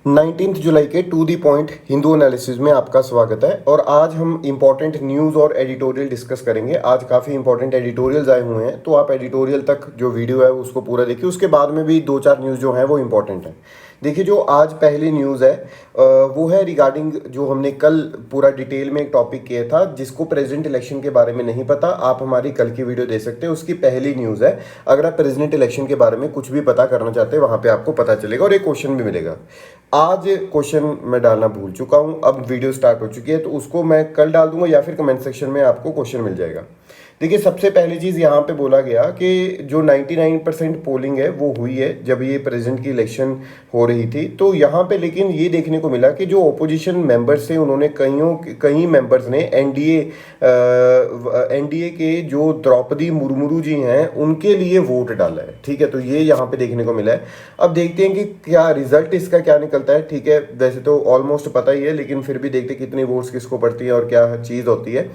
19 जुलाई के to the point Hindu analysis में आपका स्वागत है। और आज हम इंपॉर्टेंट न्यूज़ और एडिटोरियल डिस्कस करेंगे। आज काफ़ी इंपॉर्टेंट एडिटोरियल्स आए हुए हैं, तो आप एडिटोरियल तक जो वीडियो है उसको पूरा देखिए। उसके बाद में भी दो चार न्यूज़ जो हैं वो इंपॉर्टेंट है। देखिए, जो आज पहली न्यूज़ है वो है रिगार्डिंग जो हमने कल पूरा डिटेल में एक टॉपिक किया था, जिसको प्रेसिडेंट इलेक्शन के बारे में नहीं पता, आप हमारी कल की वीडियो देख सकते हैं। उसकी पहली न्यूज़ है। अगर आप प्रेसिडेंट इलेक्शन के बारे में कुछ भी पता करना चाहते हैं, वहाँ पे आपको पता चलेगा और एक क्वेश्चन भी मिलेगा। आज क्वेश्चन मैं डालना भूल चुका हूँ, अब वीडियो स्टार्ट हो चुकी है, तो उसको मैं कल डाल दूंगा या फिर कमेंट सेक्शन में आपको क्वेश्चन मिल जाएगा। देखिए, सबसे पहली चीज़ यहाँ पे बोला गया कि जो 99% पोलिंग है वो हुई है जब ये प्रेसिडेंट की इलेक्शन हो रही थी। तो यहाँ पे लेकिन ये देखने को मिला कि जो ओपोजिशन मेंबर्स थे, उन्होंने कई मेंबर्स ने एनडीए के जो द्रौपदी मुर्मू जी हैं उनके लिए वोट डाला है। ठीक है, तो ये यहाँ पे देखने को मिला है। अब देखते हैं कि क्या रिजल्ट इसका क्या निकलता है। ठीक है, वैसे तो ऑलमोस्ट पता ही है, लेकिन फिर भी देखते कितनी वोट्स किसको पड़ती है और क्या चीज़ होती है।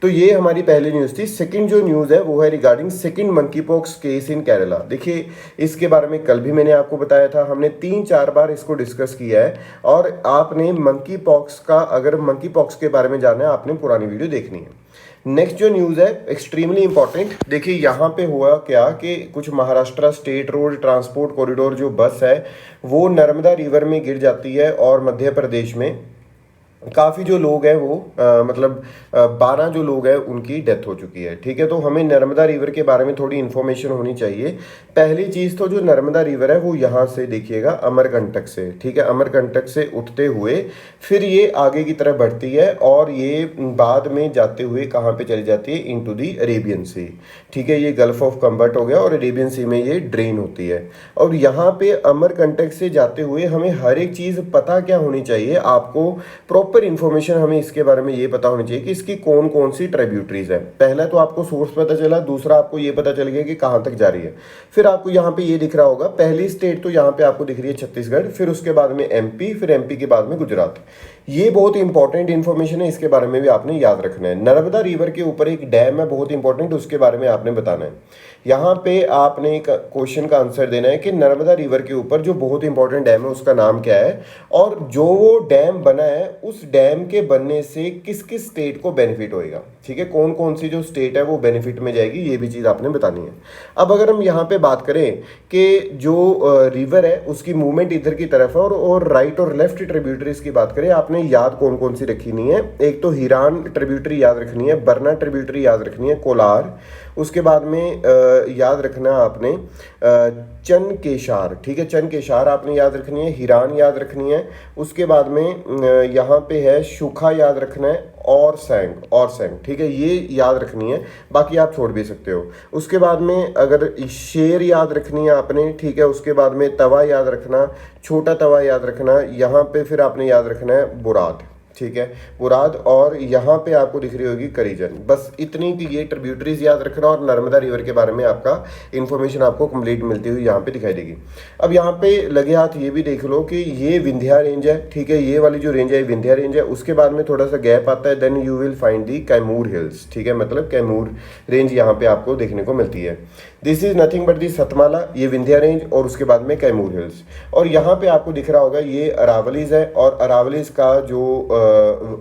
तो ये हमारी पहली न्यूज़ थी। सेकंड जो न्यूज़ है वो है regarding second monkey pox case in Kerala. देखिए, इसके बारे में कल भी मैंने आपको बताया था, हमने 3-4 बार इसको डिस्कस किया है। और आपने मंकी पॉक्स का, अगर मंकी पॉक्स के बारे में जानना है, आपने पुरानी वीडियो देखनी है। नेक्स्ट जो न्यूज़ है एक्सट्रीमली इंपॉर्टेंट। देखिए, यहाँ पे हुआ क्या कि कुछ Maharashtra state road transport corridor जो बस है वो नर्मदा रिवर में गिर जाती है और मध्य प्रदेश में काफ़ी जो लोग हैं वो 12 जो लोग हैं उनकी डेथ हो चुकी है। ठीक है, तो हमें नर्मदा रिवर के बारे में थोड़ी इन्फॉर्मेशन होनी चाहिए। पहली चीज़ तो जो नर्मदा रिवर है वो यहाँ से देखिएगा अमरकंटक से, ठीक है, अमरकंटक से उठते हुए फिर ये आगे की तरफ बढ़ती है और ये बाद में जाते हुए कहाँ पे चली जाती है, इनटू दी अरेबियन सी। ठीक है, ये गल्फ ऑफ कम्बर्ट हो गया और अरेबियन सी में ये ड्रेन होती है। और यहाँ पे अमरकंटक से जाते हुए हमें हर एक चीज़ पता क्या होनी चाहिए, आपको प्रॉपर इन्फॉर्मेशन हमें इसके बारे में ये पता होनी चाहिए कि इसकी कौन कौन सी ट्रिब्यूटरीज है। पहला तो आपको सोर्स पता चला, दूसरा आपको ये पता चल गया कि कहाँ तक जा रही है। फिर आपको यहाँ पे ये दिख रहा होगा, पहली स्टेट तो यहाँ पे आपको दिख रही है छत्तीसगढ़, फिर उसके बाद में एमपी, फिर एमपी के बाद में गुजरात। ये बहुत इंपॉर्टेंट इन्फॉर्मेशन है, इसके बारे में भी आपने याद रखना है। नर्मदा रिवर के ऊपर एक डैम है बहुत इंपॉर्टेंट, उसके बारे में आपने बताना है। यहाँ पे आपने एक क्वेश्चन का आंसर देना है कि नर्मदा रिवर के ऊपर जो बहुत इंपॉर्टेंट डैम है उसका नाम क्या है, और जो वो डैम बना है उस डैम के बनने से किस किस स्टेट को बेनिफिट होएगा। ठीक है, कौन कौन सी जो स्टेट है वो बेनिफिट में जाएगी, ये भी चीज़ आपने बतानी है। अब अगर हम यहाँ पे बात करें कि जो रिवर है उसकी मूवमेंट इधर की तरफ है और राइट और लेफ्ट ट्रिब्यूटरीज की बात करें, आपने याद कौन कौन सी रखनी है। एक तो हिरान ट्रिब्यूटरी याद रखनी है, बरना ट्रिब्यूटरी याद रखनी है, कोलार, उसके बाद में याद रखना आपने चनकेशार। ठीक है, चनकेशार आपने याद रखनी है, हिरान याद रखनी है, उसके बाद में यहाँ पे है शुखा याद रखना है, और सैंग। ठीक है, ये याद रखनी है, बाकी आप छोड़ भी सकते हो। उसके बाद में अगर शेर याद रखनी है आपने, ठीक है, उसके बाद में तवा याद रखना, छोटा तवा याद रखना, यहाँ पे फिर आपने याद रखना है बुराद। ठीक है, मुराद, और यहाँ पे आपको दिख रही होगी करीजन। बस इतनी की ये ट्रिब्यूटरीज याद रखना और नर्मदा रिवर के बारे में आपका इन्फॉर्मेशन आपको कंप्लीट मिलती हुई यहाँ पे दिखाई देगी। अब यहाँ पे लगे हाथ ये भी देख लो कि ये विंध्या रेंज है। ठीक है, ये वाली जो रेंज है विंध्या रेंज है, उसके बाद में थोड़ा सा गैप आता है, then you will find the Kaimur hills. ठीक है, मतलब कैमूर रेंज यहाँ पे आपको देखने को मिलती है। This is nothing but the Satmala, ये विंध्या रेंज, और उसके बाद में कैमूर हिल्स। और यहाँ पे आपको दिख रहा होगा ये अरावलीज है, और अरावलीज का जो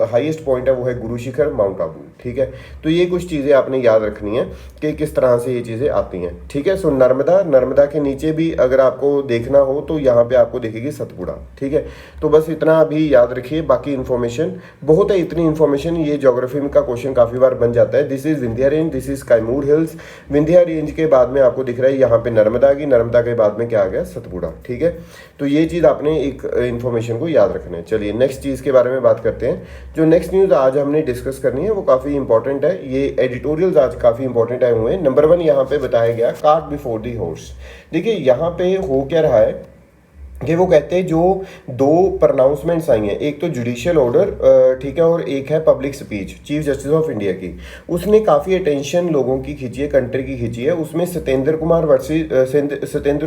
हाईएस्ट पॉइंट है वो है गुरु शिखर, माउंट आबू। ठीक है, तो ये कुछ चीज़ें आपने याद रखनी है कि किस तरह से ये चीज़ें आती हैं। ठीक है, सो नर्मदा के नीचे भी अगर आपको देखना हो तो यहाँ पे आपको दिखेगी सतपुड़ा। ठीक है, तो बस इतना अभी याद रखिए, बाकी इन्फॉर्मेशन बहुत है। इतनी इन्फॉर्मेशन ये ज्योग्राफी का क्वेश्चन काफ़ी बार बन जाता है। This is Vindhya range, this is Kaimur hills. Vindhya range के बाद में आपको दिख रहा है यहाँ पे नर्मदा की, नर्मदा के बाद में क्या आ गया, सतपुड़ा। ठीक है, तो ये चीज़ आपने एक इन्फॉर्मेशन को याद रखना है। चलिए नेक्स्ट चीज़ के बारे में बात करते हैं। जो नेक्स्ट न्यूज़ आज हमने डिस्कस करनी है वो काफ़ी इंपॉर्टेंट है। ये एडिटोरियल्स आज काफ़ी इंपॉर्टेंट आए हुए हैं। नंबर 1 यहाँ पे बताया गया, कार्ट बिफोर दी हॉर्स। देखिए, यहाँ पे हो क्या रहा है कि वो कहते हैं जो दो प्रोनाउंसमेंट्स आई हैं, एक तो जुडिशियल ऑर्डर, ठीक है, और एक है public speech chief justice of India की, उसने काफ़ी अटेंशन लोगों की खींची है, कंट्री की खींची है। उसमें Satyendra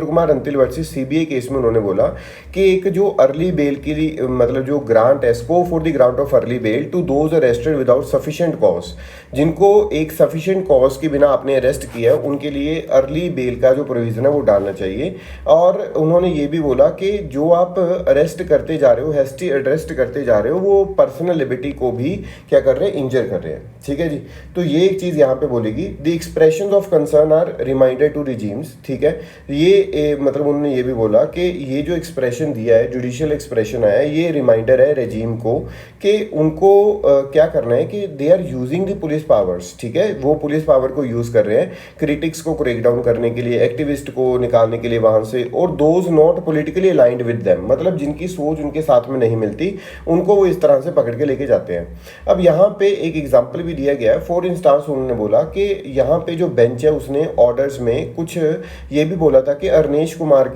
Kumar Antil versus CBI case में उन्होंने बोला कि एक जो अर्ली बेल की मतलब जो ग्रांट है, scope for the grant of early bail to those arrested without sufficient cause, जिनको एक सफिशिएंट कॉज की बिना आपने अरेस्ट किया है, उनके लिए अर्ली बेल का जो प्रोविजन है वो डालना चाहिए। और उन्होंने ये भी बोला कि कि जो आप अरेस्ट करते जा रहे हो, हेस्टी अरेस्ट करते जा रहे हो, वो पर्सनल लिबर्टी को भी क्या कर रहे हैं, इंजर कर रहे हैं। ठीक है जी। तो ये एक चीज़ यहाँ पे बोलेगी, the expression of concern are reminder to regimes. ठीक है, ये मतलब उन्होंने ये भी बोला कि ये जो एक्सप्रेशन दिया है, जुडिशियल एक्सप्रेशन आया है, ये रिमाइंडर है रेजीम को कि उनको क्या करना है कि they are using the police powers. ठीक है, वो पुलिस पावर को यूज़ कर रहे हैं क्रिटिक्स को क्रेक डाउन करने के लिए, एक्टिविस्ट को निकालने के लिए वहाँ से, और those not politically aligned with them, मतलब जिनकी सोच उनके साथ में नहीं मिलती, उनको वो इस तरह से पकड़ के लेके जाते हैं। अब यहाँ पे एक एग्जाम्पल भी दिया गया है। फॉर इंस्टांस उन्होंने बोला कि यहाँ पे जो बेंच है उसने ऑर्डर्स में कुछ ये भी बोला था कि अरनेश कुमार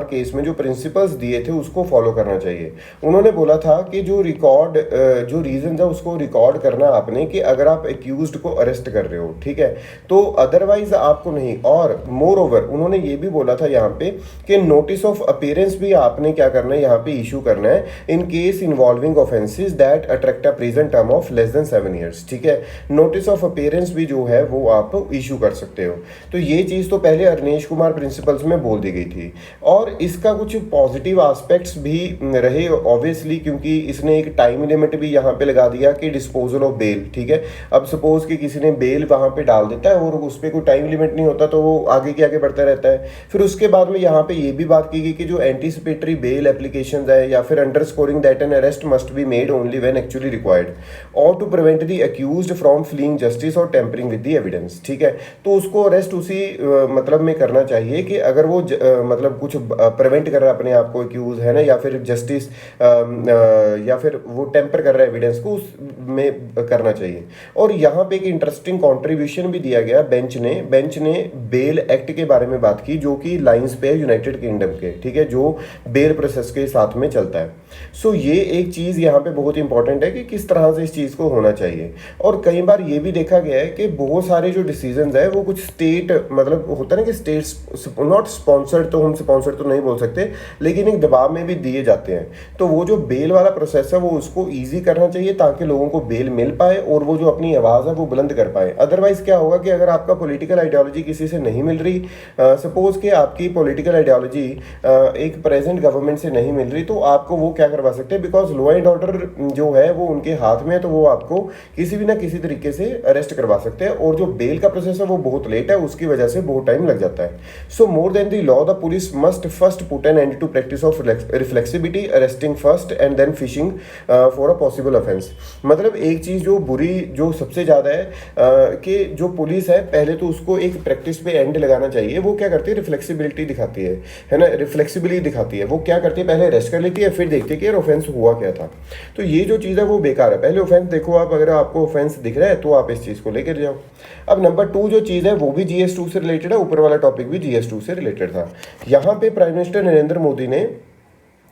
केस में जो प्रिंसिपल्स दिए थे उसको फॉलो करना चाहिए। उन्होंने बोला था कि जो रीजन है उसको रिकॉर्ड करना आपने, कि अगर आप एक्यूज्ड को अरेस्ट कर रहे हो, ठीक है, तो अदरवाइज आपको नहीं। और मोर ओवर उन्होंने ये भी बोला था यहाँ पे कि नोटिस ऑफ अपीयरेंस भी आपने क्या करना है, यहाँ पे इशू करना है in case involving offences that attract a present term of less than 7 years. ठीक है, नोटिस ऑफ अपीयरेंस भी जो है वो आप इशू कर सकते हो। तो ये चीज़ तो पहले अरनेश कुमार प्रिंसिपल्स में बोल दी गई थी, और इसका कुछ पॉजिटिव एस्पेक्ट्स भी रहे ऑब्वियसली, क्योंकि इसने एक टाइम लिमिट भी यहाँ पे लगा दिया कि डिस्पोजल ऑफ बेल। ठीक है, अब सपोज कि किसी ने बेल वहाँ पे डाल देता है और उस पर कोई टाइम लिमिट नहीं होता, तो वो आगे के आगे बढ़ता रहता है। फिर उसके बाद में यहाँ पे ये भी बात की गई कि जो एंटीसिपेटरी बेल एप्लीकेशन है या फिर underscoring that an arrest must be made only when actually required और to prevent the accused from fleeing justice और टेम्परिंग विद द एविडेंस। ठीक है, तो उसको अरेस्ट उसी मतलब में करना चाहिए कि अगर वो मतलब कुछ प्रिवेंट कर रहा है अपने आप को, एक्यूज है ना, या फिर जस्टिस या फिर वो टेम्पर कर रहा है एविडेंस को, उसमें करना चाहिए। और यहाँ पे एक इंटरेस्टिंग कॉन्ट्रीब्यूशन भी दिया गया बेंच ने बेल एक्ट के बारे में बात की, जो कि लाइंस पे है यूनाइटेड किंगडम के। ठीक है, जो बेल प्रोसेस के साथ में चलता है। सो ये एक चीज़ यहाँ पे बहुत इंपॉर्टेंट है कि किस तरह से इस चीज़ को होना चाहिए। और कई बार ये भी देखा गया है कि बहुत सारे जो डिसीजंस है वो कुछ स्टेट, मतलब होता है ना कि स्टेट नॉट स्पॉन्सर्ड, तो हम स्पॉन्सर्ड तो नहीं बोल सकते, लेकिन एक दबाव में भी दिए जाते हैं। तो वो जो बेल वाला प्रोसेस है वो उसको ईजी करना चाहिए ताकि लोगों को बेल मिल पाए और वो जो अपनी आवाज़ है वो बुलंद कर पाए। अदरवाइज क्या होगा कि अगर आपका पॉलिटिकल आइडियोलॉजी किसी से नहीं मिल रही, सपोज कि आपकी पॉलिटिकल आइडियोलॉजी एक प्रेजेंट गवर्नमेंट से नहीं मिल रही, तो आपको वो क्या करवा सकते हैं, बिकॉज लॉ एंड ऑर्डर जो है वो उनके हाथ में है, तो वो आपको किसी भी ना किसी तरीके से अरेस्ट करवा सकते हैं। और जो बेल का प्रोसेस है वो बहुत लेट है, उसकी वजह से बहुत टाइम लग जाता है। So more than the law the police must first put an end to practice of reflexibility, arresting first and then fishing for a possible offence. मतलब एक चीज़ जो बुरी, जो सबसे ज़्यादा है कि जो पुलिस है पहले तो उसको एक प्रैक्टिस पे एंड लगाना चाहिए। वो क्या करती है, रिफ्लेक्सिबिलिटी दिखाती है ना, रिफ्लेक्सिबिलिटी दिखाती है। वो क्या करती है, पहले अरेस्ट कर लेती है, फिर देखती है कि यार ऑफेंस हुआ क्या था। तो ये जो चीज़ है वो बेकार है। पहले ऑफेंस देखो आप, अगर आपको ऑफेंस दिख रहा है तो आप इस चीज़ को लेकर जाओ। अब नंबर 2 जो चीज़ है वो भी GS2 से रिलेटेड है, ऊपर वाला टॉपिक भी GS2 से रिलेटेड था। यहाँ पे प्राइम मिनिस्टर नरेंद्र मोदी ने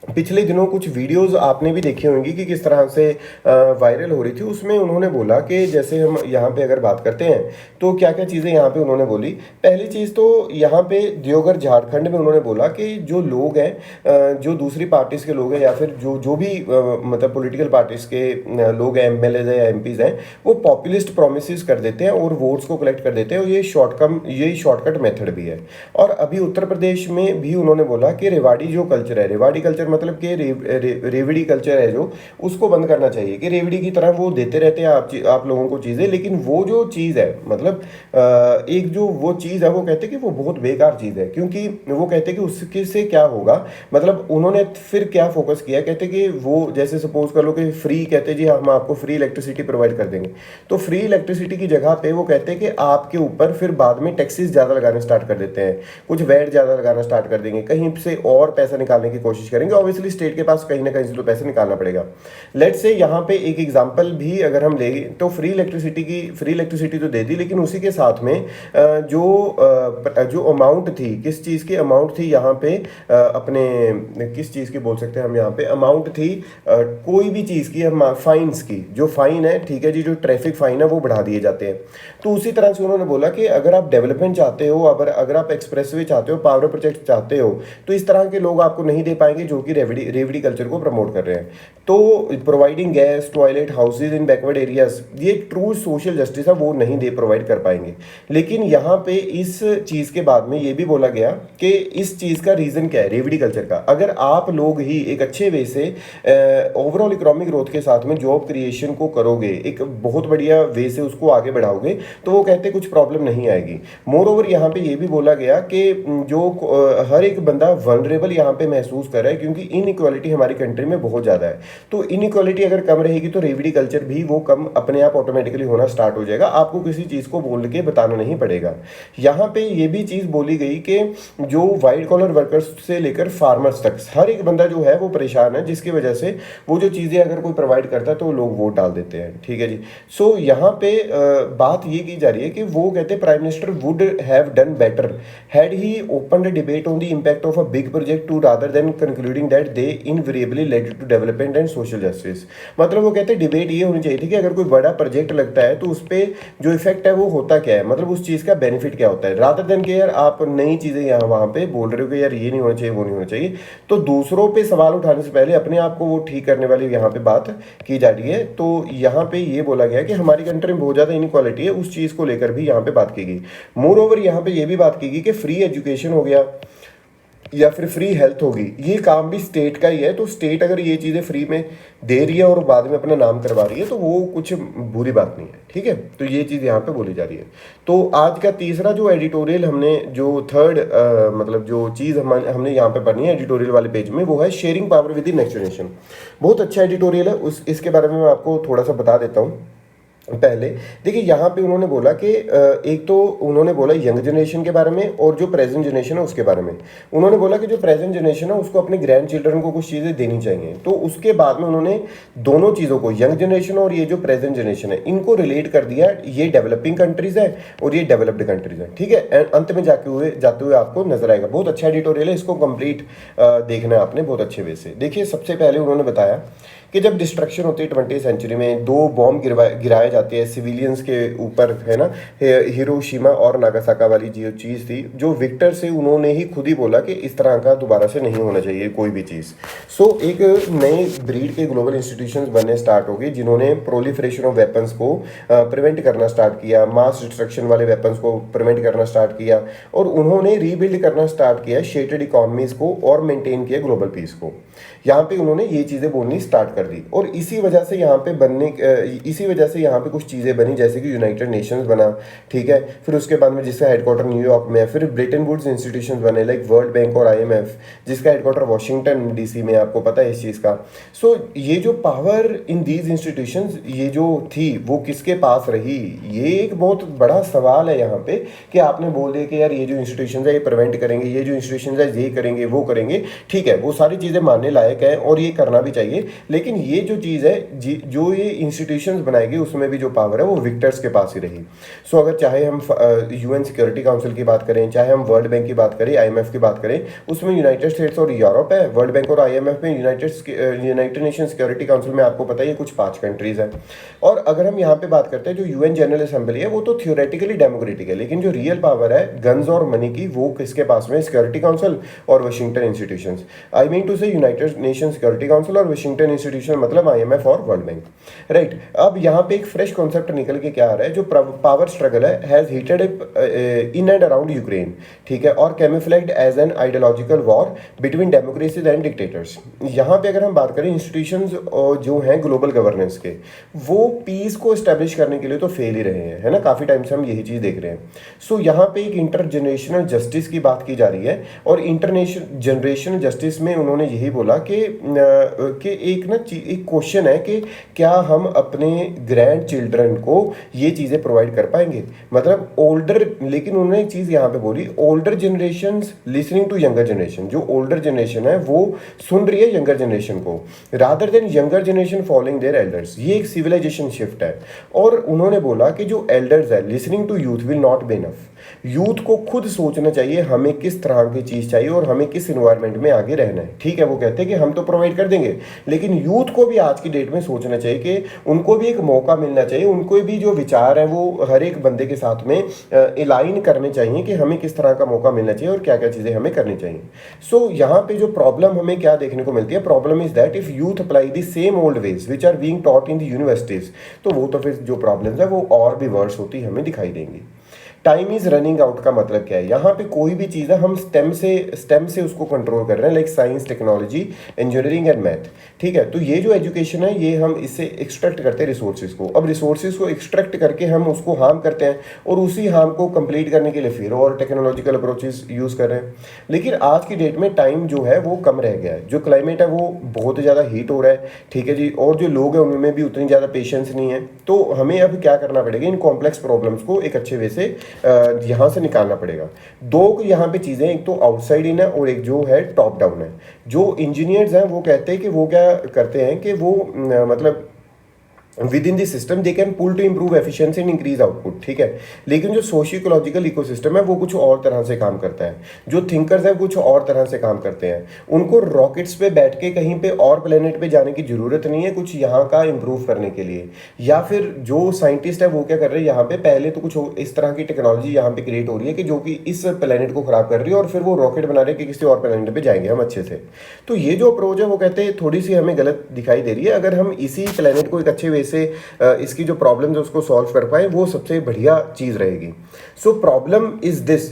पिछले दिनों कुछ वीडियोस आपने भी देखी होंगी कि किस तरह से वायरल हो रही थी। उसमें उन्होंने बोला कि जैसे हम यहाँ पे अगर बात करते हैं तो क्या क्या चीज़ें यहाँ पे उन्होंने बोली। पहली चीज़ तो यहाँ पे देवघर झारखंड में उन्होंने बोला कि जो लोग हैं, जो दूसरी पार्टीज़ के लोग हैं या फिर जो भी मतलब पॉलिटिकल पार्टीज़ के लोग हैं, MLAs हैं या MPs हैं, वो पॉपुलिस्ट प्रोमिस कर देते हैं और वोट्स को कलेक्ट कर देते हैं, और ये शॉर्टकट मेथड भी है। और अभी उत्तर प्रदेश में भी उन्होंने बोला कि रेवाड़ी जो कल्चर है, रेवाड़ी कल्चर मतलब कि रेवड़ी कल्चर है जो, उसको बंद करना चाहिए। कि रेवड़ी की तरह वो देते रहते हैं आप लोगों को चीज़ें, लेकिन वो जो चीज़ है, मतलब एक जो वो चीज़ है वो कहते हैं कि वो बहुत बेकार चीज़ है, क्योंकि वो कहते हैं कि उसके से क्या होगा। मतलब उन्होंने फिर क्या फोकस किया, कहते कि वो जैसे सपोज कर लो कि फ्री, कहते जी हम आपको फ्री इलेक्ट्रिसिटी प्रोवाइड कर देंगे, तो फ्री इलेक्ट्रिसिटी की जगह पे वो कहते हैं कि आपके ऊपर फिर बाद में टैक्सेस ज़्यादा लगाने स्टार्ट कर देते हैं, कुछ वैट ज़्यादा लगाना स्टार्ट कर देंगे, कहीं से और पैसा निकालने की कोशिश करेंगे। ऑब्वियसली स्टेट के पास कहीं ना कहीं से तो पैसे निकालना पड़ेगा। लेट्स से यहाँ पे एक एग्जांपल भी अगर हम लेंगे तो फ्री इलेक्ट्रिसिटी तो दे दी, लेकिन उसी के साथ में जो अमाउंट थी, किस चीज़ की अमाउंट थी यहाँ पे, अपने किस चीज़ की बोल सकते हैं हम, यहाँ पे अमाउंट थी कोई भी चीज़ की, फाइन्स की, जो फाइन है, ठीक है जी, जो ट्रैफिक फाइन है वो बढ़ा दिए जाते हैं। तो उसी तरह से उन्होंने बोला कि अगर आप डेवलपमेंट चाहते हो, अगर आप एक्सप्रेसवे चाहते हो, पावर प्रोजेक्ट चाहते हो, तो इस तरह के लोग आपको नहीं दे पाएंगे जो कि की रेवड़ी रेवड़ी कल्चर को प्रमोट कर रहे हैं। तो providing gas, toilet, houses in backward areas, ये ट्रू सोशल जस्टिस है, वो नहीं दे प्रोवाइड कर पाएंगे। लेकिन यहाँ पे इस चीज़ के बाद में ये भी बोला गया कि इस चीज़ का रीज़न क्या है रेवड़ी कल्चर का, अगर आप लोग ही एक अच्छे वे से ओवरऑल इकोनॉमिक ग्रोथ के साथ में जॉब क्रिएशन को करोगे, एक बहुत बढ़िया वे से उसको आगे बढ़ाओगे, तो वो कहते कुछ प्रॉब्लम नहीं आएगी। मोर ओवर यहाँ पे ये भी बोला गया कि जो हर एक बंदा वनरेबल यहाँ पे महसूस कर रहा है, क्योंकि इनइक्वालिटी हमारी कंट्री में बहुत ज़्यादा है। तो इनइक्वालिटी अगर कम रहेगी तो रेवड़ी कल्चर भी वो कम अपने आप ऑटोमेटिकली होना स्टार्ट हो जाएगा, आपको किसी चीज़ को बोल के बताना नहीं पड़ेगा। यहाँ पे ये भी चीज़ बोली गई कि जो वाइट कॉलर वर्कर्स से लेकर फार्मर्स तक हर एक बंदा जो है वो परेशान है, जिसकी वजह से वो जो चीज़ें अगर कोई प्रोवाइड करता है तो लोग वोट डाल देते हैं। ठीक है जी। सो यहाँ पे बात ये की जा रही है कि वो कहते हैं prime minister would have done better had he open the debate on the impact of a big project to rather than concluding that they invariably led to development and social justice. मतलब वो कहते हैं debate ये होनी चाहिए थी कि अगर कोई बड़ा प्रोजेक्ट लगता है तो उस पर जो इफेक्ट है वो होता क्या है, मतलब उस चीज़ का बेनिफिट क्या होता है, रादर देन कि यार आप नई चीज़ें यहाँ वहाँ पे बोल रहे हो कि यार ये नहीं होना चाहिए, वो नहीं होना चाहिए। तो दूसरों पे सवाल उठाने से पहले अपने आप को वो ठीक करने वाली यहाँ पे बात की जा रही है। तो यहाँ पे ये बोला गया कि हमारी कंट्री में बहुत ज़्यादा इनक्वालिटी है, उस चीज़ को लेकर भी यहाँ पे बात की गई। मोर ओवर यहाँ पे ये भी बात की गई कि फ्री एजुकेशन हो गया या फिर फ्री हेल्थ होगी, ये काम भी स्टेट का ही है। तो स्टेट अगर ये चीज़ें फ्री में दे रही है और बाद में अपना नाम करवा रही है तो वो कुछ बुरी बात नहीं है। ठीक है, तो ये चीज़ यहाँ पे बोली जा रही है। तो आज का तीसरा जो एडिटोरियल हमने जो थर्ड मतलब जो चीज़ हमने यहाँ पे पढ़नी है एडिटोरियल वाले पेज में, वो है sharing power with the next generation. बहुत अच्छा एडिटोरियल है, इसके बारे में मैं आपको थोड़ा सा बता देता हूँ। पहले देखिए यहाँ पे उन्होंने बोला कि एक तो उन्होंने बोला यंग जनरेशन के बारे में और जो प्रेजेंट जनरेशन है उसके बारे में। उन्होंने बोला कि जो प्रेजेंट जनरेशन है उसको अपने ग्रैंड चिल्ड्रन को कुछ चीज़ें देनी चाहिए। तो उसके बाद में उन्होंने दोनों चीज़ों को, यंग जनरेशन और ये जो प्रेजेंट जनरेशन है, इनको रिलेट कर दिया, ये डेवलपिंग कंट्रीज है और ये डेवलप्ड कंट्रीज है। ठीक है, अंत में जाते हुए आपको नजर आएगा। बहुत अच्छा एडिटोरियल है, इसको कंप्लीट देखना है आपने बहुत अच्छे वे से। देखिए सबसे पहले उन्होंने बताया कि जब डिस्ट्रक्शन होती है 20वीं सेंचुरी में, 2 बॉम्ब गिराए जाते हैं सिविलियंस के ऊपर, है ना, हिरोशिमा और नागासाका वाली जो चीज़ थी, जो विक्टर से उन्होंने ही खुद ही बोला कि इस तरह का दोबारा से नहीं होना चाहिए कोई भी चीज़। सो एक नए ब्रीड के ग्लोबल इंस्टीट्यूशंस बनने स्टार्ट हो गए, जिन्होंने प्रोलिफरेशन ऑफ वेपन्स को प्रिवेंट करना स्टार्ट किया, मास डिस्ट्रक्शन वाले वेपन्स को प्रिवेंट करना स्टार्ट किया, और उन्होंने रीबिल्ड करना स्टार्ट किया शेटेड इकोनॉमीज को और मेंटेन किया ग्लोबल पीस को। यहाँ पे उन्होंने ये चीज़ें बोलनी स्टार्ट कर दी और इसी वजह से यहाँ पे कुछ चीज़ें बनी, जैसे कि यूनाइटेड नेशंस बना। ठीक है, फिर उसके बाद में जिसका हेडक्वार्टर न्यूयॉर्क में है, फिर ब्रिटेन वुड्स इंस्टीट्यूशन बने लाइक वर्ल्ड बैंक और IMF, जिसका हेडक्वार्टर वॉशिंगटन DC में, आपको पता है इस चीज़ का। सो ये जो पावर इन दीज इंस्टीट्यूशंस ये जो थी वो किसके पास रही, ये एक बहुत बड़ा सवाल है यहाँ पे कि आपने बोल दिया कि यार ये जो इंस्टीट्यूशन है ये प्रिवेंट करेंगे, ये जो इंस्टीट्यूशन है ये करेंगे वो करेंगे। ठीक है, वो सारी चीज़ें मानने लायक है और ये करना भी चाहिए, लेकिन ये जो चीज़ है जो ये इंस्टीट्यूशंस बनाएगी उसमें भी जो पावर है वो विक्टर्स के पास ही रही। सो अगर चाहे हम UN सिक्योरिटी काउंसिल की बात करें, चाहे हम वर्ल्ड बैंक की बात करें, IMF की बात करें, उसमें यूनाइटेड स्टेट्स और यूरोप है। वर्ल्ड बैंक और IMF में यूनाइटेड नेशन सिक्योरिटी काउंसिल में आपको पता है कुछ 5 कंट्रीज हैं। और अगर हम यहाँ पे बात करते हैं जो UN जनरल असेंबली है वो तो थियोरेटिकली डेमोक्रेटिक है, लेकिन जो रियल पावर है गन्स और मनी की वो किसके पास में, सिक्योरिटी काउंसिल और Washington institutions. I mean to say United Nation Security Council और वाशिंगटन इंस्टीट्यूशन मतलब IMF और वर्ल्ड बैंक। राइट, अब यहाँ पे एक फ्रेश कॉन्सेप्ट निकल के क्या आ रहा है, जो पावर स्ट्रगल है has heated in and around Ukraine. ठीक है, और camouflaged as an ideological war between democracies and dictators. यहाँ पे अगर हम बात करें इंस्टीट्यूशंस जो हैं ग्लोबल गवर्नेंस के, वो पीस को एस्टेब्लिश करने के लिए तो फेल ही रहे हैं, है ना, काफ़ी टाइम से हम यही चीज़ देख रहे हैं। सो यहाँ पे एक इंटरजेनरेशनल जस्टिस की बात की जा रही है और जनरेशनल जस्टिस में उन्होंने यही बोला कि एक क्वेश्चन है कि क्या हम अपने ग्रैंड चिल्ड्रन को ये चीज़ें प्रोवाइड कर पाएंगे, मतलब ओल्डर। लेकिन उन्होंने एक चीज़ यहाँ पे बोली, older generation listening to younger generation, जो ओल्डर जनरेशन है वो सुन रही है यंगर जनरेशन को rather than younger generation following their elders. ये एक सिविलाइजेशन शिफ्ट है। और उन्होंने बोला कि जो एल्डर्स है listening to youth will not be enough. Youth को खुद सोचना चाहिए हमें किस तरह की चीज़ चाहिए और हमें किस इन्वायरमेंट में आगे रहना है। ठीक है, वो कहते हैं कि हम तो प्रोवाइड कर देंगे, लेकिन यूथ को भी आज की डेट में सोचना चाहिए कि उनको भी एक मौका मिलना मिलना चाहिए, उनको भी जो विचार है वो हर एक बंदे के साथ में अलाइन करने चाहिए कि हमें किस तरह का मौका मिलना चाहिए और क्या क्या चीज़ें हमें करनी चाहिए। सो यहाँ पे जो प्रॉब्लम हमें क्या देखने को मिलती है, problem is that if youth apply the same old ways which are being taught in the universities, तो वो तो फिर जो प्रॉब्लम्स है वो और भी वर्स होती हमें दिखाई देंगी। टाइम इज रनिंग आउट का मतलब क्या है, यहाँ पे कोई भी चीज़ है हम स्टेम से उसको कंट्रोल कर रहे हैं, like science, technology, engineering and math. ठीक है, तो ये जो एजुकेशन है ये हम इससे एक्सट्रैक्ट करते हैं रिसोर्सेज को। अब रिसोर्सेज को एक्सट्रैक्ट करके हम उसको हार्म करते हैं और उसी हार्म को कंप्लीट करने के लिए फिर और टेक्नोलॉजिकल अप्रोचेस यूज़ कर रहे हैं। लेकिन आज की डेट में टाइम जो है वो कम रह गया है, जो क्लाइमेट है वो बहुत ज़्यादा हीट हो रहा है, ठीक है जी, और जो लोग हैं उनमें भी उतनी ज़्यादा पेशेंस नहीं है। तो हमें अब क्या करना पड़ेगा, इन कॉम्प्लेक्स प्रॉब्लम्स को एक अच्छे वे से यहाँ से निकालना पड़ेगा। दो यहाँ पे चीज़ें, एक तो आउटसाइड इन है और एक जो है टॉप डाउन है। जो इंजीनियर्स हैं वो कहते हैं कि वो क्या करते हैं कि वो मतलब within the system they can pull to improve efficiency and increase output, ठीक है। लेकिन जो सोशियोलॉजिकल इकोसिस्टम है वो कुछ और तरह से काम करता है, जो थिंकर्स हैं कुछ और तरह से काम करते हैं। उनको रॉकेट्स पे बैठ के कहीं पे और प्लेनेट पे जाने की जरूरत नहीं है कुछ यहाँ का इंप्रूव करने के लिए। या फिर जो साइंटिस्ट है वो क्या कर रहे हैं, यहाँ पे पहले तो कुछ इस तरह की टेक्नोलॉजी यहाँ पे क्रिएट हो रही है कि जो कि इस प्लेनेट को खराब कर रही है और फिर वो रॉकेट बना रहे हैं कि किसी और प्लेनेट पे जाएंगे हम अच्छे से। तो ये जो अप्रोच है वो कहते हैं थोड़ी सी हमें गलत दिखाई दे रही है। अगर हम इसी प्लेनेट को एक अच्छे वे से इसकी जो प्रॉब्लम है उसको सॉल्व कर पाए वो सबसे बढ़िया चीज़ रहेगी। So problem is this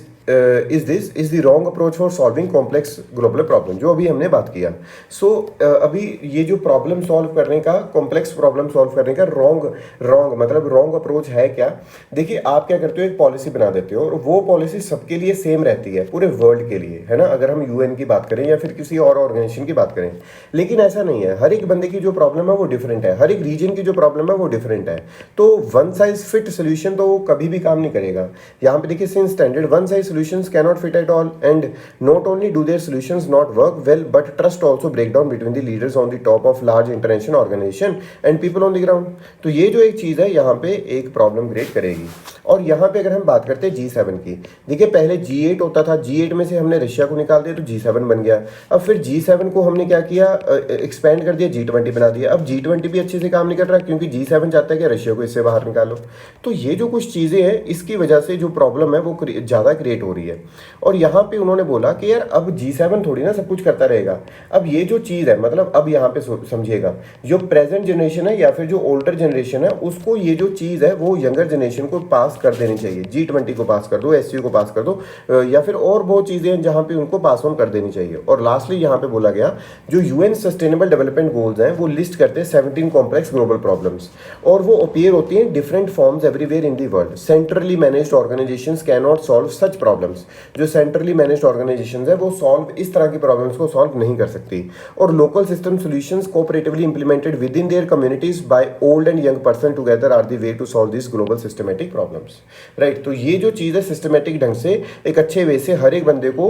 is the wrong approach for solving complex global problem, जो अभी हमने बात किया। सो अभी ये जो प्रॉब्लम सॉल्व करने का, कॉम्प्लेक्स प्रॉब्लम सॉल्व करने का रॉन्ग मतलब रॉन्ग अप्रोच है क्या। देखिए आप क्या करते हो, एक पॉलिसी बना देते हो और वो पॉलिसी सबके लिए सेम रहती है, पूरे वर्ल्ड के लिए, है ना, अगर हम यूएन की बात करें या फिर किसी और ऑर्गेनाइजेशन की बात करें। लेकिन ऐसा नहीं है, हर एक बंदे की जो प्रॉब्लम है वो डिफरेंट है, हर एक रीजन की जो प्रॉब्लम है वो डिफरेंट है। तो वन साइज फिट सोल्यूशन तो वो कभी भी काम नहीं करेगा। यहाँ पे देखिए since standard one size solutions cannot fit at all, and not only do their solutions not work well, but trust also break down between the leaders on the top of large international organization and people on the ground। तो ये जो एक चीज़ है यहाँ पे एक problem create करेगी। और यहाँ पे अगर हम बात करते हैं G7 की, देखिए पहले G8 होता था, G8 में से हमने रशिया को निकाल दिया तो G7 बन गया। अब फिर G7 को हमने क्या किया, एक्सपेंड कर दिया, G20 बना दिया। अब G20 भी अच्छे से काम नहीं कर रहा क्योंकि G7 चाहता है कि रशिया को इससे बाहर निकालो। तो ये जो कुछ चीज़ें हैं इसकी वजह से जो प्रॉब्लम है वो ज़्यादा क्रिएट हो रही है। और यहाँ पे उन्होंने बोला कि यार अब G7 थोड़ी ना सब कुछ करता रहेगा। अब ये जो चीज़ है, मतलब अब यहाँ पे समझिएगा, जो प्रेजेंट जनरेशन है या फिर जो ओल्डर जनरेशन है उसको ये जो चीज़ है वो यंगर जनरेशन को पास कर देनी चाहिए। G20 को पास कर दो, SCO को पास कर दो, या फिर और बहुत चीज़ें हैं जहाँ पे उनको पास ऑन कर देनी चाहिए। और लास्टली यहाँ पे बोला गया जो UN सस्टेनेबल डेवलपमेंट गोल्स हैं वो लिस्ट करते हैं 17 कॉम्प्लेक्स ग्लोबल प्रॉब्लम्स, और वो अपीयर होती हैं different forms everywhere in the world. Centrally managed organisations can not solve such problems. जो सेंट्रली मैनेज्ड ऑर्गेनाइजेशंस है वो सॉल्व इस तरह की प्रॉब्लम्स को सॉल्व नहीं कर सकती। और local system solutions cooperatively implemented within their communities by old and young person together are the way to solve this global systematic problems, right. तो ये जो चीज़ है सिस्टमेटिक ढंग से एक अच्छे वे से हर एक बंदे को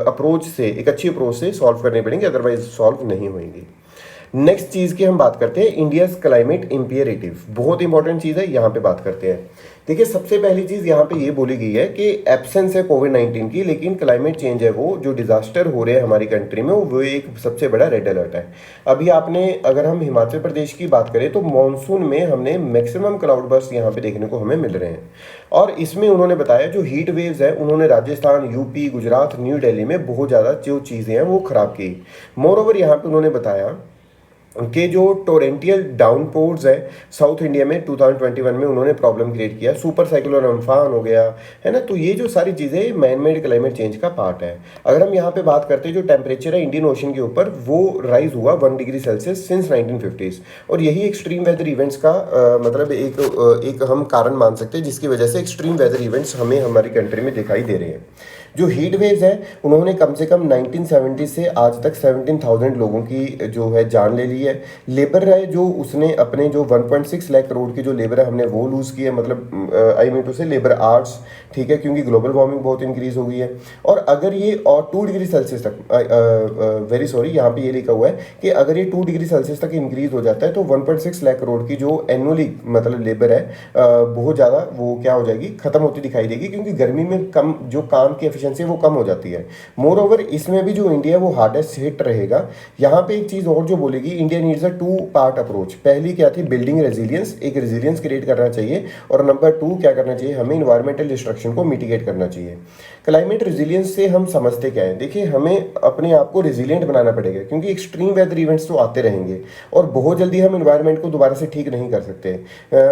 अप्रोच से, एक अच्छी अप्रोच से सॉल्व करनी पड़ेंगी, अदरवाइज सॉल्व नहीं होंगी। नेक्स्ट चीज़ की हम बात करते हैं, इंडियाज क्लाइमेट इम्पेरेटिव, बहुत इंपॉर्टेंट चीज़ है, यहाँ पे बात करते हैं। देखिए सबसे पहली चीज़ यहाँ पे ये बोली गई है कि एब्सेंस है कोविड-19 की, लेकिन क्लाइमेट चेंज है वो जो डिजास्टर हो रहे हैं हमारी कंट्री में वो एक सबसे बड़ा रेड अलर्ट है। अभी आपने, अगर हम हिमाचल प्रदेश की बात करें तो मानसून में हमने मैक्सिमम क्लाउड बर्स्ट यहाँ पे देखने को हमें मिल रहे हैं। और इसमें उन्होंने बताया जो हीट वेव्स है उन्होंने राजस्थान, यूपी, गुजरात, न्यू दिल्ली में बहुत ज़्यादा जो चीज़ें हैं वो ख़राब की। मोर ओवर यहाँ पे उन्होंने बताया कि जो टोरेंटियल डाउनपोर्स है साउथ इंडिया में 2021 में उन्होंने प्रॉब्लम क्रिएट किया, सुपर साइक्लोन अम्फान हो गया, है ना। तो ये जो सारी चीज़ें मैन मेड क्लाइमेट चेंज का पार्ट है। अगर हम यहाँ पे बात करते हैं जो टेम्परेचर है इंडियन ओशन के ऊपर वो राइज हुआ 1 डिग्री सेल्सियस सिंस 1950s, और यही एक्सट्रीम वेदर इवेंट्स का मतलब एक हम कारण मान सकते हैं जिसकी वजह से एक्सट्रीम वेदर इवेंट्स हमें हमारी कंट्री में दिखाई दे रहे हैं। जो हीट वेव्स है उन्होंने कम से कम 1970 से आज तक 17,000 लोगों की जो है जान ले ली है। लेबर है जो उसने अपने जो 1.6 लाख करोड़ की जो लेबर है हमने वो लूज़ की है, मतलब आई मीन टू से लेबर आर्ट्स, ठीक है, क्योंकि ग्लोबल वार्मिंग बहुत इंक्रीज हो गई है। और अगर ये और 2 डिग्री सेल्सियस तक, वेरी सॉरी यहाँ पे ये लिखा हुआ है कि अगर ये 2 डिग्री सेल्सियस तक इंक्रीज हो जाता है तो 1.6 लाख करोड़ की जो एनुअली मतलब लेबर है बहुत ज़्यादा वो क्या हो जाएगी, खत्म होती दिखाई देगी, क्योंकि गर्मी में कम जो काम की एफिशिएंसी वो कम हो जाती है। मोर ओवर इसमें भी जो इंडिया वो हार्डेस्ट हिट रहेगा। यहाँ पे एक चीज़ और जो बोलेगी, India needs a 2 part approach. पहली क्या थी, बिल्डिंग रेजिलियंस, एक रेजिलियंस क्रिएट करना चाहिए, और नंबर 2 क्या करना चाहिए, हमें इन्वायरमेंटल डिस्ट्रक्शन को मिटिगेट करना चाहिए। क्लाइमेट रेजिलियंस से हम समझते क्या है, देखिए हमें अपने आप को रेजिलियंट बनाना पड़ेगा, क्योंकि एक्सट्रीम वेदर इवेंट्स तो आते रहेंगे और बहुत जल्दी हम इन्वायरमेंट को दोबारा से ठीक नहीं कर सकते।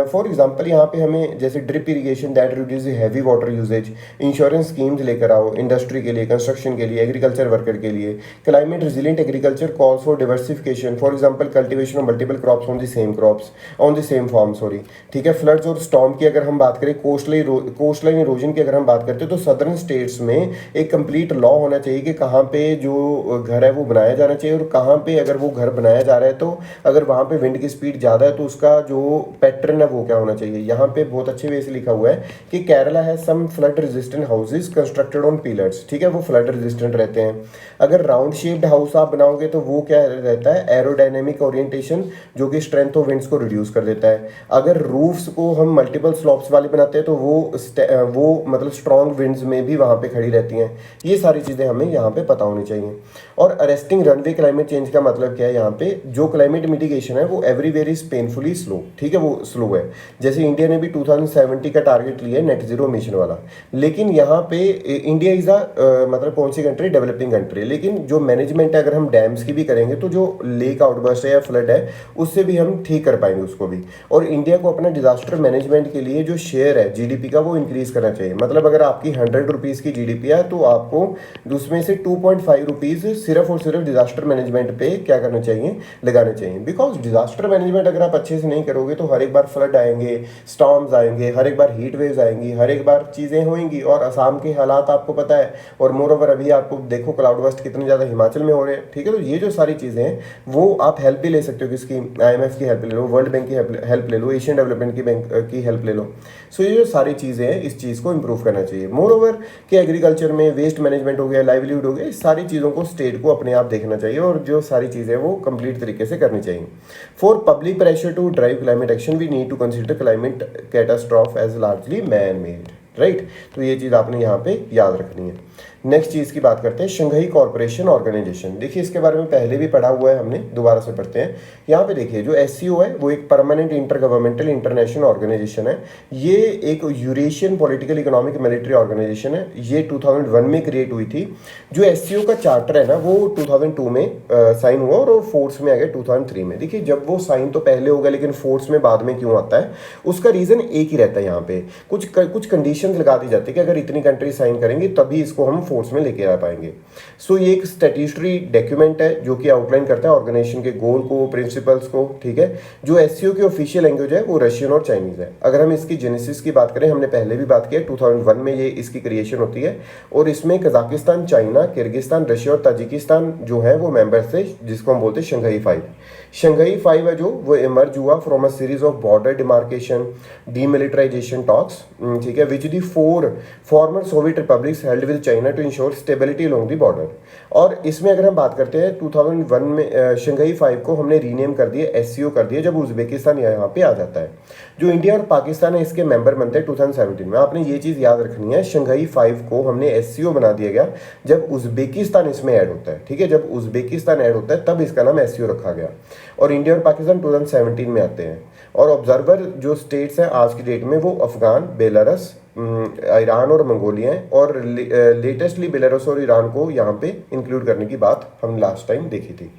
फॉर एग्जांपल यहाँ पे हमें जैसे drip irrigation that reduce heavy water usage, insurance schemes लेकर आओ इंडस्ट्री के लिए, कंस्ट्रक्शन के लिए, एग्रीकल्चर वर्कर के लिए। Climate resilient agriculture calls for diversification, for example cultivation of multiple crops on the same farm, sorry, ठीक है। फ्लड्स और स्टॉर्म की अगर हम बात करें, कोस्टलाइन इरोजन की अगर हम बात करते हैं, तो सदर्न स्टेट्स में एक कंप्लीट लॉ होना चाहिए कि कहाँ पे जो घर है वो बनाया जाना चाहिए, और कहाँ पे अगर वो घर बनाया जा रहा है तो अगर वहाँ पे विंड की स्पीड ज़्यादा है तो उसका जो पैटर्न है वो क्या होना चाहिए। यहाँ पे बहुत अच्छे वे से लिखा हुआ है कि केरला है some flood resistant houses constructed on pillars, ठीक है, वो फ्लड रेजिस्टेंट रहते हैं। अगर राउंड शेप्ड हाउस आप बनाओगे तो वो क्या रहता है, एरोडायनेमिक ओरिएंटेशन, जो कि स्ट्रेंथ ऑफ विंड्स को रिड्यूस कर देता है। अगर रूफ्स को हम मल्टीपल स्लॉप्स वाले बनाते हैं तो वो मतलब स्ट्रॉन्ग विंड्स में भी वहाँ पे खड़ी रहती हैं। ये सारी चीज़ें हमें यहाँ पे पता होनी चाहिए। और अरेस्टिंग रनवे क्लाइमेट चेंज का मतलब क्या है, यहाँ पे जो क्लाइमेट मिटिगेशन है वो एवरीवेयर इज पेनफुली स्लो, ठीक है, वो स्लो है। जैसे इंडिया ने भी 2070 का टारगेट लिया है नेट जीरो मिशन वाला, लेकिन यहाँ पे इंडिया इज मतलब कौन सी कंट्री, डेवलपिंग कंट्री, लेकिन जो मैनेजमेंट है अगर हम डैम्स की भी करेंगे तो जो लेक आउटबर्स्ट है या फ्लड है उससे भी हम ठीक कर पाएंगे उसको भी। और इंडिया को अपना डिजास्टर मैनेजमेंट के लिए जो शेयर है जीडीपी का वो इंक्रीज करना चाहिए। मतलब अगर आपकी 100 रुपीज़ की जीडीपी है तो आपको उसमें से 2.5 रुपीज़ सिर्फ और सिर्फ डिजास्टर मैनेजमेंट पे क्या करना चाहिए, लगाने चाहिए। बिकॉज डिजास्टर मैनेजमेंट अगर आप अच्छे से नहीं करोगे तो हर एक बार फ्लड आएंगे, स्टॉर्म्स आएंगे, हर एक बार हीट वेव्स आएंगी, हर एक बार चीज़ें होंगी। और असम के हालात आपको पता है, और मोर ओवर अभी आपको देखो क्लाउड बस्ट कितने ज़्यादा हिमाचल में हो रहे हैं, ठीक है। तो ये जो सारी चीज़ें हैं वो आप हेल्प भी ले सकते हो, किसकी, IMF की हेल्प ले लो, वर्ल्ड बैंक की हेल्प ले लो, एशियन डेवलपमेंट की बैंक की हेल्प ले लो। सो ये जो सारी चीज़ें हैं इस चीज़ को इंप्रूव करना चाहिए। मोर ओवर कि एग्रीकल्चर में वेस्ट मैनेजमेंट हो गया, लाइवलीहुड हो गया, इस सारी चीज़ों को स्टेट को अपने आप देखना चाहिए और जो सारी चीज़ें वो कंप्लीट तरीके से करनी चाहिए। For public pressure to drive climate action we need to consider climate catastrophe as largely man made, right. तो ये चीज़ आपने यहाँ पे याद रखनी है। नेक्स्ट चीज़ की बात करते हैं, शंघाई कॉर्पोरेशन ऑर्गेनाइजेशन। देखिए इसके बारे में पहले भी पढ़ा हुआ है हमने, दोबारा से पढ़ते हैं। यहाँ पे देखिए जो SCO है वो एक permanent intergovernmental international organisation है। ये एक Eurasian political economic military organisation है। ये 2001 में क्रिएट हुई थी। जो SCO का चार्टर है ना वो 2002 में साइन हुआ और वो फोर्स में आ गया 2003 में। देखिए जब वो साइन तो पहले होगा लेकिन फोर्स में बाद में क्यों आता है, उसका रीज़न एक ही रहता है। यहाँ पे कुछ कंडीशन लगा दी जाती है कि अगर इतनी कंट्री साइन करेंगी तभी इसको हम फोर्स में लेके आ पाएंगे। सो ये एक स्टैट्यूटरी डॉक्यूमेंट है जो कि आउटलाइन करता है ऑर्गेनाइजेशन के गोल को, प्रिंसिपल्स को, ठीक है। जो SCO की ऑफिशियल लैंग्वेज है वो रशियन और चाइनीज है। अगर हम इसकी जेनेसिस की बात करें, हमने पहले भी बात की, 2001 में ये इसकी क्रिएशन होती है और इसमें कजाकिस्तान, चाइना, किर्गिस्तान, रशिया और ताजिकिस्तान जो है वो मेंबर्स थे, जिसको हम बोलते हैं शंघाई 5। शंघाई 5 है जो वो इमर्ज हुआ from a series of border demarcation demilitarisation talks, ठीक है, which the 4 former Soviet republics held with China to ensure stability along the border. और इसमें अगर हम बात करते हैं 2001 में शंघाई 5 को हमने रीनेम कर दिया, SCO कर दिया, जब उज्बेकिस्तान यहाँ पे आ जाता है। जो इंडिया और पाकिस्तान है इसके मेंबर बनते हैं 2017 में। आपने ये चीज़ याद रखनी है, शंघाई 5 को हमने SCO बना दिया गया जब उज्बेकिस्तान इसमें ऐड होता है, ठीक है। जब उज्बेकिस्तान ऐड होता है तब इसका नाम SCO रखा गया और इंडिया और पाकिस्तान 2017 में आते हैं। और ऑब्जर्वर जो स्टेट्स हैं आज की डेट में वो अफगान, बेलारस, ईरान और मंगोलिया हैं। और लेटेस्टली बेलारस और ईरान को यहाँ पे इंक्लूड करने की बात हम लास्ट टाइम देखी थी।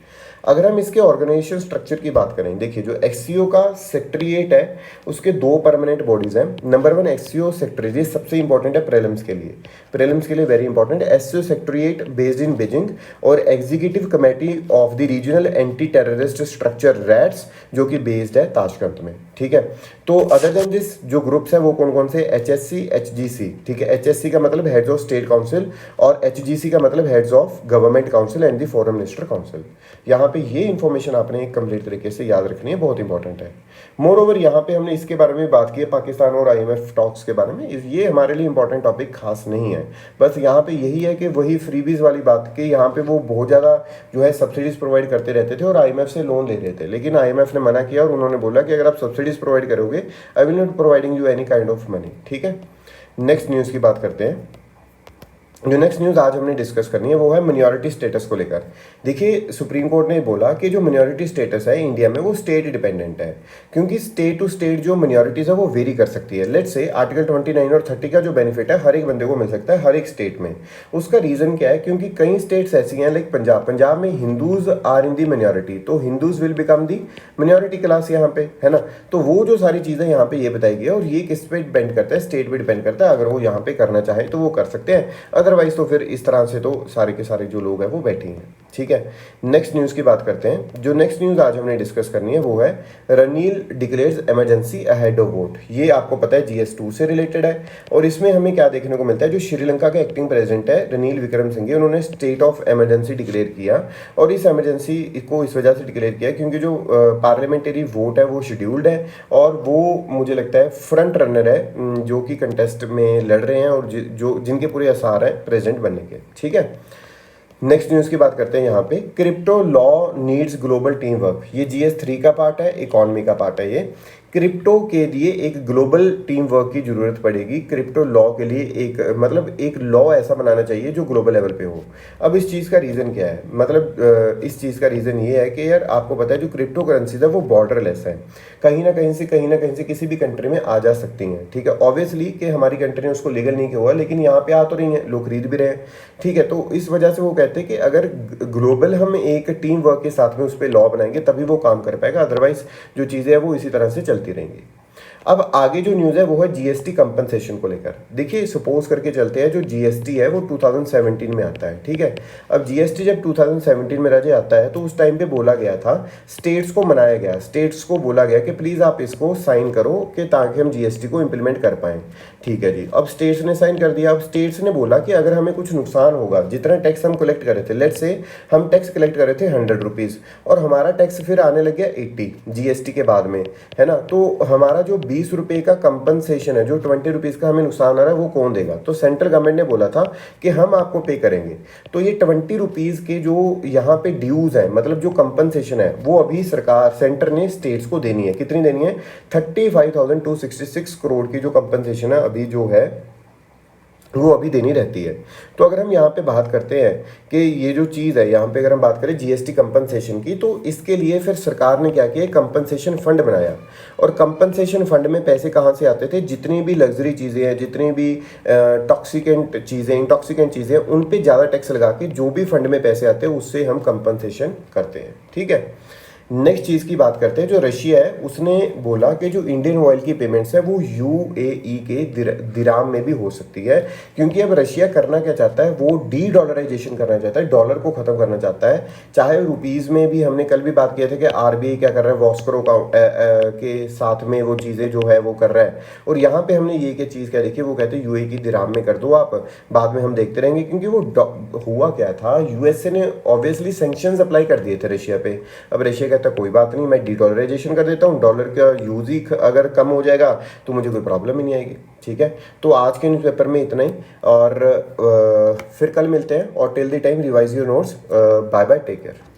अगर हम इसके ऑर्गेनाइजेशन स्ट्रक्चर की बात करें, देखिए जो SCO का सेक्रेटरीट है उसके 2 परमानेंट बॉडीज हैं। नंबर 1 SCO सेक्रेटरीट, ये सबसे इंपॉर्टेंट है प्रीलिम्स के लिए वेरी इंपॉर्टेंट है। SCO secretariat based in Beijing और executive committee of the regional anti terrorist structure RATS जो कि बेस्ड है ताशकंद में, ठीक है। तो अदर देन दिस जो ग्रुप्स है वो कौन कौन से, HSC, HGC, ठीक है। HSC का मतलब हेड्स ऑफ स्टेट काउंसिल और HGC का मतलब heads of government council and the foreign minister council. यहाँ पे ये इन्फॉर्मेशन आपने एक कंप्लीट तरीके से याद रखनी है, बहुत इंपॉर्टेंट है। मोर ओवर यहाँ पे हमने इसके बारे में बात की है, पाकिस्तान और IMF टॉक्स के बारे में। ये हमारे लिए इंपॉर्टेंट टॉपिक खास नहीं है, बस यहाँ पे यही है कि वही फ्रीबीज वाली बात कि यहाँ पे वो बहुत ज़्यादा जो है सब्सिडीज प्रोवाइड करते रहते थे और IMF से लोन ले रहे थे, लेकिन IMF ने मना किया और उन्होंने बोला कि अगर आप सब्सिडीज प्रोवाइड करोगे I will not providing you any kind of money, ठीक है। नेक्स्ट न्यूज़ की बात करते हैं। जो नेक्स्ट न्यूज़ आज हमने डिस्कस करनी है वो है मिनॉरिटी स्टेटस को लेकर। देखिए सुप्रीम कोर्ट ने बोला कि जो मिनॉरिटी स्टेटस है इंडिया में वो स्टेट डिपेंडेंट है, क्योंकि स्टेट टू स्टेट जो मिनॉरिटीज़ है वो वेरी कर सकती है। लेट्स से आर्टिकल 29 और 30 का जो बेनिफिट है हर एक बंदे को मिल सकता है हर एक स्टेट में। उसका रीज़न क्या है, क्योंकि कई स्टेट्स ऐसी हैं लाइक पंजाब में Hindus are in the minority, तो Hindus will become the minority class यहाँ पे, है ना। तो वो जो सारी चीज़ें यहाँ पे ये बताई गई है, और ये किस पे डिपेंड करता है, स्टेट पे डिपेंड करता है। अगर वो यहाँ पे करना चाहे तो वो कर सकते हैं, अदरवाइज तो फिर इस तरह से तो सारे के सारे जो लोग हैं वो बैठे हैं, ठीक है। नेक्स्ट न्यूज़ की बात करते हैं। जो नेक्स्ट न्यूज़ आज हमने डिस्कस करनी है वो है Ranil declares emergency ahead of vote. ये आपको पता है GS2 से रिलेटेड है, और इसमें हमें क्या देखने को मिलता है, जो श्रीलंका के एक्टिंग प्रेसिडेंट है रनील विक्रमसिंघे, उन्होंने स्टेट ऑफ इमरजेंसी डिक्लेयर किया। और इस इमरजेंसी को इस वजह से डिक्लेयर किया क्योंकि जो पार्लियामेंट्री वोट है वो शेड्यूल्ड है, और वो मुझे लगता है फ्रंट रनर है जो कि कंटेस्ट में लड़ रहे हैं, और जो जिनके पूरे आसार हैं प्रेसिडेंट बनने के, ठीक है। नेक्स्ट न्यूज़ की बात करते हैं यहाँ पे, crypto law needs global team work. ये GS3 का पार्ट है, इकॉनमी का पार्ट है। ये क्रिप्टो के लिए एक ग्लोबल टीम वर्क की ज़रूरत पड़ेगी। क्रिप्टो लॉ के लिए एक लॉ ऐसा बनाना चाहिए जो ग्लोबल लेवल पे हो। अब इस चीज़ का रीज़न क्या है, मतलब इस चीज़ का रीज़न ये है कि यार आपको पता है जो क्रिप्टो करेंसीज है वो बॉर्डरलेस है, कहीं ना कहीं से किसी भी कंट्री में आ जा सकती हैं, ठीक है। ऑब्वियसली कि हमारी कंट्री ने उसको लीगल नहीं किया हुआ, लेकिन यहाँ पे आ तो रही हैं, लोग खरीद भी रहे हैं, ठीक है। तो इस वजह से वो कहते हैं कि अगर ग्लोबल हम एक टीम वर्क के साथ में उस पर लॉ बनाएंगे तभी वो काम कर पाएगा, अदरवाइज जो चीज़ें हैं वो इसी तरह से चलती रहेंगी। अब आगे जो न्यूज़ है वो है GST कंपनसेशन को लेकर। देखिए सपोज करके चलते हैं जो GST है वो 2017 में आता है, ठीक है। अब GST जब 2017 में राज्य आता है तो उस टाइम पे बोला गया था, स्टेट्स को मनाया गया, स्टेट्स को बोला गया कि प्लीज़ आप इसको साइन करो कि ताकि हम GST को इम्प्लीमेंट कर पाएँ, ठीक है जी। अब स्टेट्स ने साइन कर दिया। अब स्टेट्स ने बोला कि अगर हमें कुछ नुकसान होगा, जितना टैक्स हम कलेक्ट कर रहे थे, लेट्स से हम टैक्स कलेक्ट कर रहे थे 100 रुपीज़, और हमारा टैक्स फिर आने लग गया 80 GST के बाद में, है ना। तो हमारा जो 20 रुपये का कंपनसेशन है, जो 20 रुपीज़ का हमें नुकसान आ रहा है वो कौन देगा, तो सेंट्रल गवर्नमेंट ने बोला था कि हम आपको पे करेंगे। तो ये 20 रुपीज़ के जो यहाँ पे ड्यूज़ है, मतलब जो कंपनसेशन है, वो अभी सरकार सेंटर ने स्टेट्स को देनी है। कितनी देनी है, 35,266 करोड़ की जो कंपनसेशन है अभी जो है वो अभी देनी रहती है। तो अगर हम यहाँ पे बात करते हैं कि ये जो चीज़ है, यहाँ पे अगर हम बात करें GST कंपनसेशन की, तो इसके लिए फिर सरकार ने क्या किया, कंपनसेशन फंड बनाया। और कंपनसेशन फंड में पैसे कहाँ से आते थे, जितनी भी लग्जरी चीज़ें हैं, जितनी भी इंटॉक्सिकेंट चीज़ें हैं, उन पर ज़्यादा टैक्स लगा के जो भी फंड में पैसे आते हैं उससे हम कंपनसेशन करते हैं, ठीक है। नेक्स्ट चीज़ की बात करते हैं, जो रशिया है उसने बोला कि जो इंडियन ऑयल की पेमेंट्स है वो UAE के दिराम में भी हो सकती है, क्योंकि अब रशिया करना क्या चाहता है, वो डॉलराइजेशन करना चाहता है, डॉलर को ख़त्म करना चाहता है। चाहे रुपीज़ में भी हमने कल भी बात किया था कि RBI क्या कर रहा है, वॉस्को के साथ में वो चीज़ें जो है वो कर रहा है। और यहाँ पे हमने ये क्या चीज़ क्या देखी, वो कहते हैं UAE की दिराम में कर दो आप, बाद में हम देखते रहेंगे। क्योंकि वो हुआ क्या था, USA ने ऑब्वियसली सेंक्शंस अप्लाई कर दिए थे रशिया पे। अब रशिया कहता कोई बात नहीं, मैं डॉलराइजेशन कर देता हूँ, डॉलर का यूज ही अगर कम हो जाएगा तो मुझे कोई प्रॉब्लम ही नहीं आएगी, ठीक है। तो आज के न्यूज़पेपर में इतना ही, और फिर कल मिलते हैं, और till the time revise your notes. Bye bye, take care.